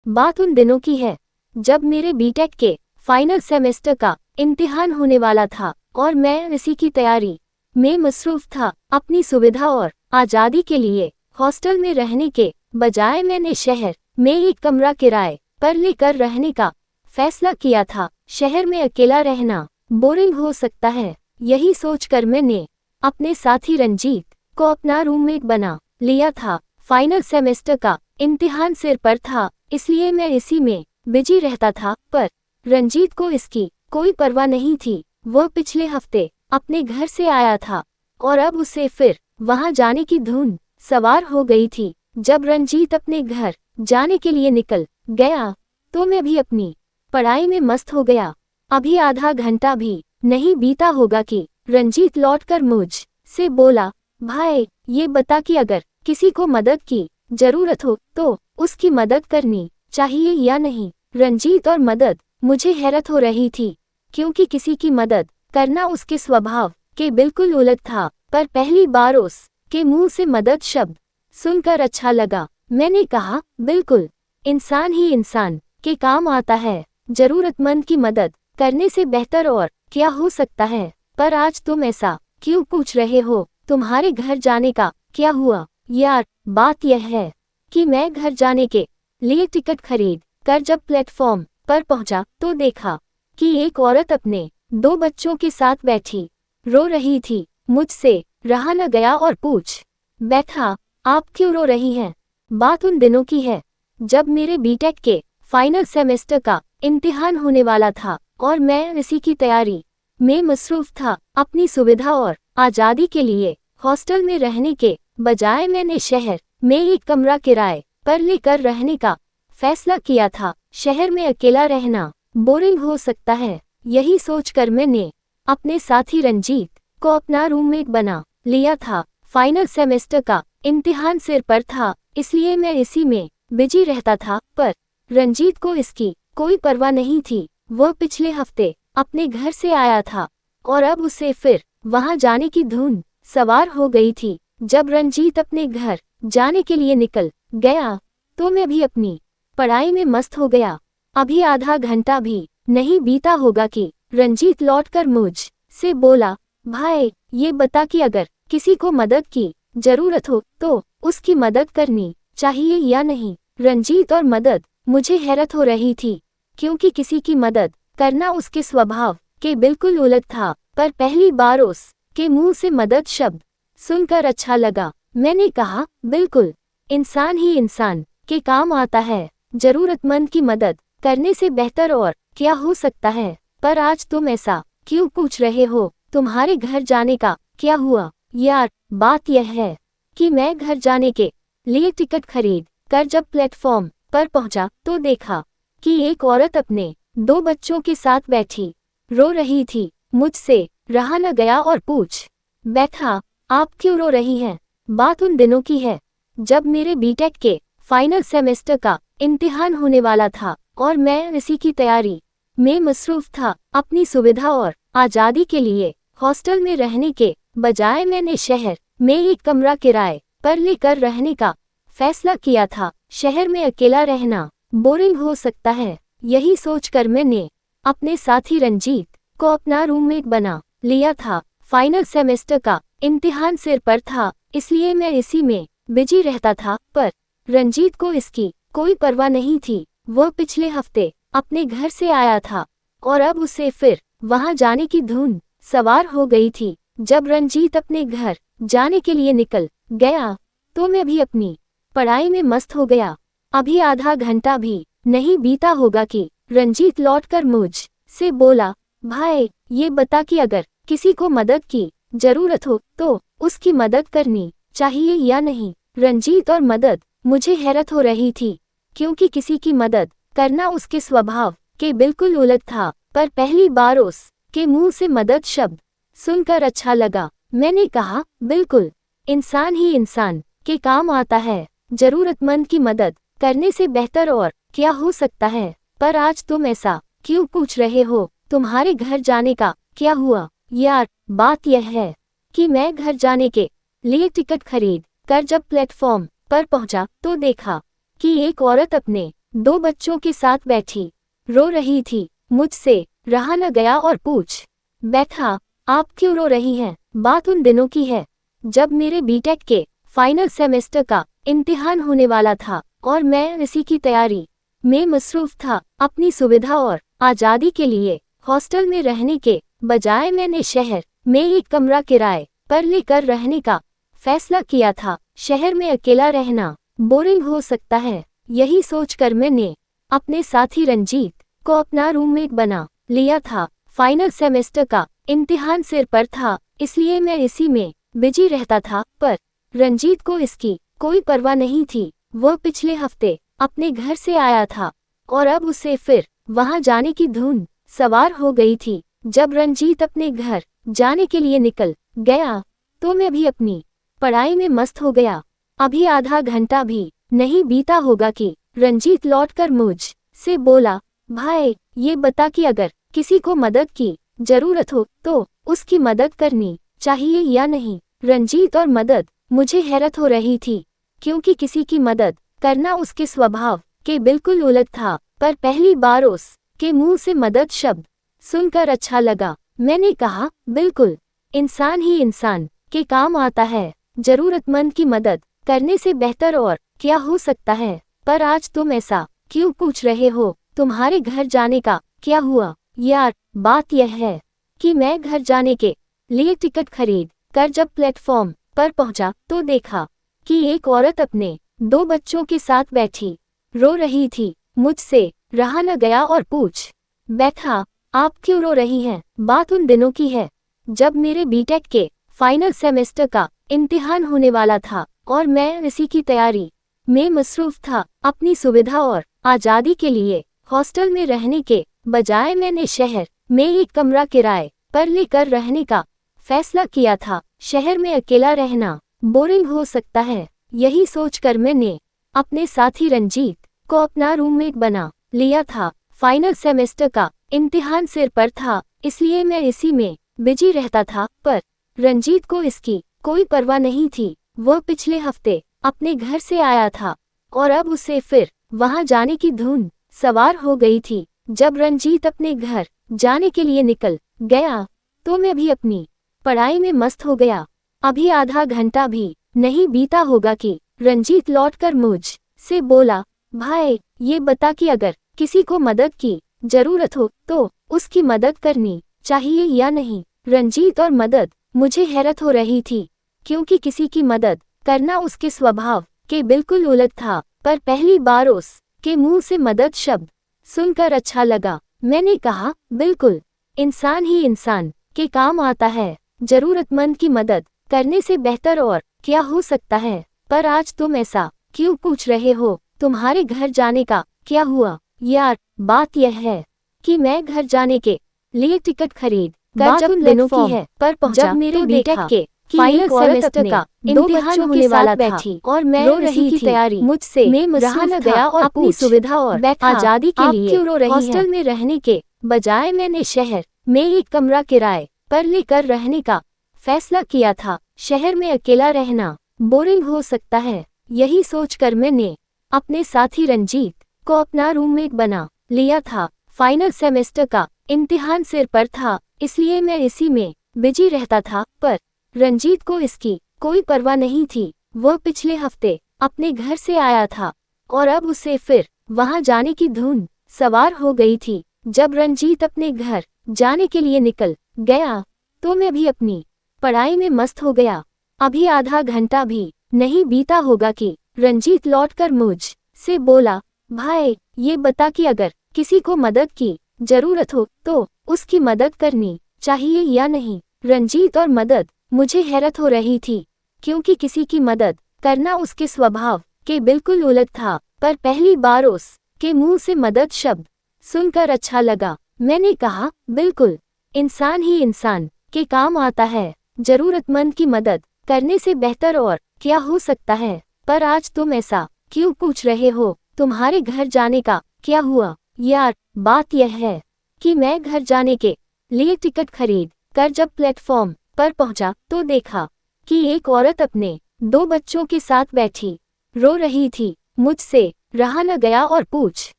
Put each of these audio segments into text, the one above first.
बात उन दिनों की है जब मेरे बीटेक के फाइनल सेमेस्टर का इम्तिहान होने वाला था और मैं इसी की तैयारी में मसरूफ था। अपनी सुविधा और आज़ादी के लिए हॉस्टल में रहने के बजाय मैंने शहर में एक कमरा किराए पर लेकर रहने का फैसला किया था। शहर में अकेला रहना बोरिंग हो सकता है, यही सोचकर मैंने अपने साथी रंजीत को अपना रूममेट बना लिया था। फाइनल सेमेस्टर का इम्तिहान सिर पर था, इसलिए मैं इसी में बिजी रहता था, पर रंजीत को इसकी कोई परवाह नहीं थी। वह पिछले हफ्ते अपने घर से आया था और अब उसे फिर वहां जाने की धुन सवार हो गई थी। जब रंजीत अपने घर जाने के लिए निकल गया तो मैं भी अपनी पढ़ाई में मस्त हो गया। अभी आधा घंटा भी नहीं बीता होगा कि रंजीत लौटकर मुझ से बोला, भाई ये बता कि अगर किसी को मदद की जरूरत हो तो उसकी मदद करनी चाहिए या नहीं। रंजीत और मदद, मुझे हैरत हो रही थी क्योंकि किसी की मदद करना उसके स्वभाव के बिल्कुल उलट था, पर पहली बार उसके मुंह से मदद शब्द सुनकर अच्छा लगा। मैंने कहा, बिल्कुल, इंसान ही इंसान के काम आता है। जरूरतमंद की मदद करने से बेहतर और क्या हो सकता है। पर आज तुम ऐसा क्यों पूछ रहे हो? तुम्हारे घर जाने का क्या हुआ? यार, बात यह है कि मैं घर जाने के लिए टिकट खरीद कर जब प्लेटफॉर्म पर पहुंचा तो देखा कि एक औरत अपने 2 बच्चों के साथ बैठी रो रही थी। मुझसे रहा न गया और पूछ बैठा, आप क्यों रो रही हैं? बात उन दिनों की है जब मेरे बीटेक के फाइनल सेमेस्टर का इम्तिहान होने वाला था और मैं इसी की तैयारी में मसरूफ था। अपनी सुविधा और आज़ादी के लिए हॉस्टल में रहने के बजाय मैंने शहर में एक कमरा किराए पर लेकर रहने का फैसला किया था। शहर में अकेला रहना बोरिंग हो सकता है, यही सोचकर मैंने अपने साथी रंजीत को अपना रूममेट बना लिया था। फाइनल सेमेस्टर का इम्तिहान सिर पर था, इसलिए मैं इसी में बिजी रहता था, पर रंजीत को इसकी कोई परवाह नहीं थी। वह पिछले हफ्ते अपने घर से आया था और अब उसे फिर वहां जाने की धुन सवार हो गई थी। जब रंजीत अपने घर जाने के लिए निकल गया तो मैं भी अपनी पढ़ाई में मस्त हो गया। अभी आधा घंटा भी नहीं बीता होगा कि रंजीत लौटकर मुझ से बोला, भाई ये बता कि अगर किसी को मदद की जरूरत हो तो उसकी मदद करनी चाहिए या नहीं। रंजीत और मदद, मुझे हैरत हो रही थी क्योंकि किसी की मदद करना उसके स्वभाव के बिल्कुल उलट था, पर पहली बार उसके मुंह से मदद शब्द सुनकर अच्छा लगा। मैंने कहा, बिल्कुल, इंसान ही इंसान के काम आता है। जरूरतमंद की मदद करने से बेहतर और क्या हो सकता है। पर आज तुम ऐसा क्यों पूछ रहे हो? तुम्हारे घर जाने का क्या हुआ? यार, बात यह है कि मैं घर जाने के लिए टिकट खरीद कर जब प्लेटफॉर्म पर पहुंचा तो देखा कि एक औरत अपने 2 बच्चों के साथ बैठी रो रही थी। मुझसे रहा न गया और पूछ बैठा, आप क्यों रो रही हैं? बात उन दिनों की है जब मेरे बीटेक के फाइनल सेमेस्टर का इम्तिहान होने वाला था और मैं इसी की तैयारी में मसरूफ था। अपनी सुविधा और आज़ादी के लिए हॉस्टल में रहने के बजाय मैंने शहर में एक कमरा किराए पर लेकर रहने का फैसला किया था। शहर में अकेला रहना बोरिंग हो सकता है, यही सोचकर मैंने अपने साथी रंजीत को अपना रूममेट बना लिया था। फाइनल सेमेस्टर का इम्तिहान सिर पर था, इसलिए मैं इसी में बिजी रहता था, पर रंजीत को इसकी कोई परवाह नहीं थी। वह पिछले हफ्ते अपने घर से आया था और अब उसे फिर वहां जाने की धुन सवार हो गई थी। जब रंजीत अपने घर जाने के लिए निकल गया तो मैं भी अपनी पढ़ाई में मस्त हो गया। अभी आधा घंटा भी नहीं बीता होगा कि रंजीत लौटकर मुझ से बोला, भाई ये बता कि अगर किसी को मदद की जरूरत हो तो उसकी मदद करनी चाहिए या नहीं। रंजीत और मदद, मुझे हैरत हो रही थी क्योंकि किसी की मदद करना उसके स्वभाव के बिल्कुल उलट था, पर पहली बार उसके मुंह से मदद शब्द सुनकर अच्छा लगा। मैंने कहा, बिल्कुल, इंसान ही इंसान के काम आता है। जरूरतमंद की मदद करने से बेहतर और क्या हो सकता है। पर आज तुम ऐसा क्यों पूछ रहे हो? तुम्हारे घर जाने का क्या हुआ? यार, बात यह है कि मैं घर जाने के लिए टिकट खरीद कर जब प्लेटफॉर्म पर पहुंचा तो देखा कि एक औरत अपने 2 बच्चों के साथ बैठी, रो रही थी। मुझसे रहा न गया और पूछ बैठा, आप क्यों रो रही हैं? बात उन दिनों की है जब मेरे बीटेक के फाइनल सेमेस्टर का इम्तिहान होने वाला था और मैं इसी की तैयारी में मसरूफ था। अपनी सुविधा और आज़ादी के लिए हॉस्टल में रहने के बजाय मैंने शहर में एक कमरा किराए पर लेकर रहने का फैसला किया था। शहर में अकेला रहना बोरिंग हो सकता है, यही सोचकर मैंने अपने साथी रंजीत को अपना रूममेट बना लिया था। फाइनल सेमेस्टर का इम्तिहान सिर पर था, इसलिए मैं इसी में बिजी रहता था, पर रंजीत को इसकी कोई परवाह नहीं थी। वह पिछले हफ्ते अपने घर से आया था और अब उसे फिर वहां जाने की धुन सवार हो गई थी। जब रंजीत अपने घर जाने के लिए निकल गया तो मैं भी अपनी पढ़ाई में मस्त हो गया। अभी आधा घंटा भी नहीं बीता होगा कि रंजीत लौटकर मुझ से बोला, भाई ये बता कि अगर किसी को मदद की जरूरत हो तो उसकी मदद करनी चाहिए या नहीं। रंजीत और मदद, मुझे हैरत हो रही थी क्योंकि किसी की मदद करना उसके स्वभाव के बिल्कुल उलट था, पर पहली बार उस के मुंह से मदद शब्द सुनकर अच्छा लगा। मैंने कहा, बिल्कुल, इंसान ही इंसान के काम आता है। जरूरतमंद की मदद करने से बेहतर और क्या हो सकता है? पर आज तुम ऐसा क्यों पूछ रहे हो? तुम्हारे घर जाने का क्या हुआ? यार, बात यह है कि मैं घर जाने के लिए टिकट खरीद कर जब प्लेटफॉर्म पर पहुंचा तो देखा कि एक औरत अपने 2 बच्चों के साथ बैठी रो रही थी। मुझसे रहा न गया और पूछ बैठा, आप क्यों रो रही हैं? बात उन दिनों की है जब मेरे बीटेक के फाइनल सेमेस्टर का इम्तिहान होने वाला था और मैं इसी की तैयारी में मसरूफ था। अपनी सुविधा और आज़ादी के लिए हॉस्टल में रहने के बजाय मैंने शहर में एक कमरा किराए पर लेकर रहने का फैसला किया था। शहर में अकेला रहना बोरिंग हो सकता है, यही सोचकर मैंने अपने साथी रंजीत को अपना रूममेट बना लिया था। फाइनल सेमेस्टर का इम्तिहान सिर पर था, इसलिए मैं इसी में बिजी रहता था, पर रंजीत को इसकी कोई परवाह नहीं थी। वह पिछले हफ्ते अपने घर से आया था और अब उसे फिर वहां जाने की धुन सवार हो गई थी। जब रंजीत अपने घर जाने के लिए निकल गया तो मैं भी अपनी पढ़ाई में मस्त हो गया। अभी आधा घंटा भी नहीं बीता होगा कि रंजीत लौटकर मुझ से बोला, भाई ये बता कि अगर किसी को मदद की जरूरत हो तो उसकी मदद करनी चाहिए या नहीं। रंजीत और मदद, मुझे हैरत हो रही थी क्योंकि किसी की मदद करना उसके स्वभाव के बिल्कुल उलट था, पर पहली बार उस के मुंह से मदद शब्द सुनकर अच्छा लगा। मैंने कहा, बिल्कुल, इंसान ही इंसान के काम आता है। जरूरतमंद की मदद करने से बेहतर और क्या हो सकता है? पर आज तुम ऐसा क्यों पूछ रहे हो? तुम्हारे घर जाने का क्या हुआ? यार, बात यह है कि मैं घर जाने के लिए टिकट खरीद कर जब प्लेटफॉर्म पर पहुंचा जब मेरे बीटेक के फाइनल सेमेस्टर का इम्तिहान होने वाला था और मैं रो रही थी तैयारी मुझसे रहा न गया और अपनी सुविधा और आज़ादी के लिए हॉस्टल में रहने के बजाय मैंने शहर में एक कमरा किराए पर लेकर रहने का फैसला किया था। शहर में अकेला रहना बोरिंग हो सकता है, यही सोचकर मैंने अपने साथी रंजीत को अपना रूममेट बना लिया था। फाइनल सेमेस्टर का इम्तिहान सिर पर था, इसलिए मैं इसी में बिजी रहता था, पर रंजीत को इसकी कोई परवाह नहीं थी। वह पिछले हफ्ते अपने घर से आया था और अब उसे फिर वहां जाने की धुन सवार हो गई थी। जब रंजीत अपने घर जाने के लिए निकल गया तो मैं भी अपनी पढ़ाई में मस्त हो गया। अभी आधा घंटा भी नहीं बीता होगा कि रंजीत लौटकर मुझ से बोला, भाई ये बता कि अगर किसी को मदद की जरूरत हो तो उसकी मदद करनी चाहिए या नहीं। रंजीत और मदद, मुझे हैरत हो रही थी क्योंकि किसी की मदद करना उसके स्वभाव के बिल्कुल उलट था, पर पहली बार उस के मुंह से मदद शब्द सुनकर अच्छा लगा। मैंने कहा, बिल्कुल, इंसान ही इंसान के काम आता है। जरूरतमंद की मदद करने से बेहतर और क्या हो सकता है? पर आज तुम ऐसा क्यों पूछ रहे हो? तुम्हारे घर जाने का क्या हुआ? यार, बात यह है कि मैं घर जाने के लिए टिकट खरीद कर जब प्लेटफॉर्म पर पहुंचा तो देखा कि एक औरत अपने 2 बच्चों के साथ बैठी रो रही थी। मुझसे रहा न गया और पूछ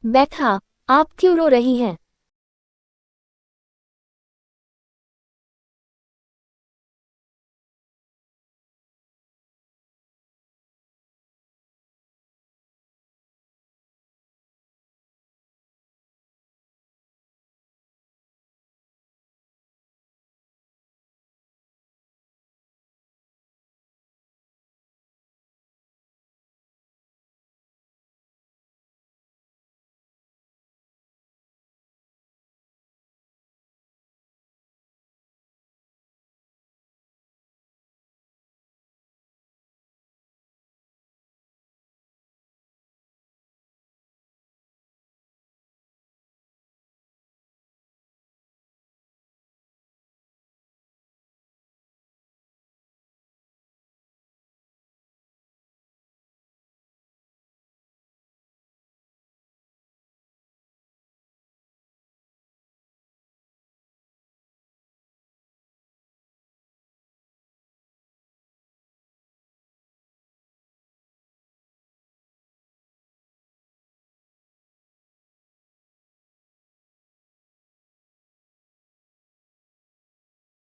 बैठा, आप क्यों रो रही हैं?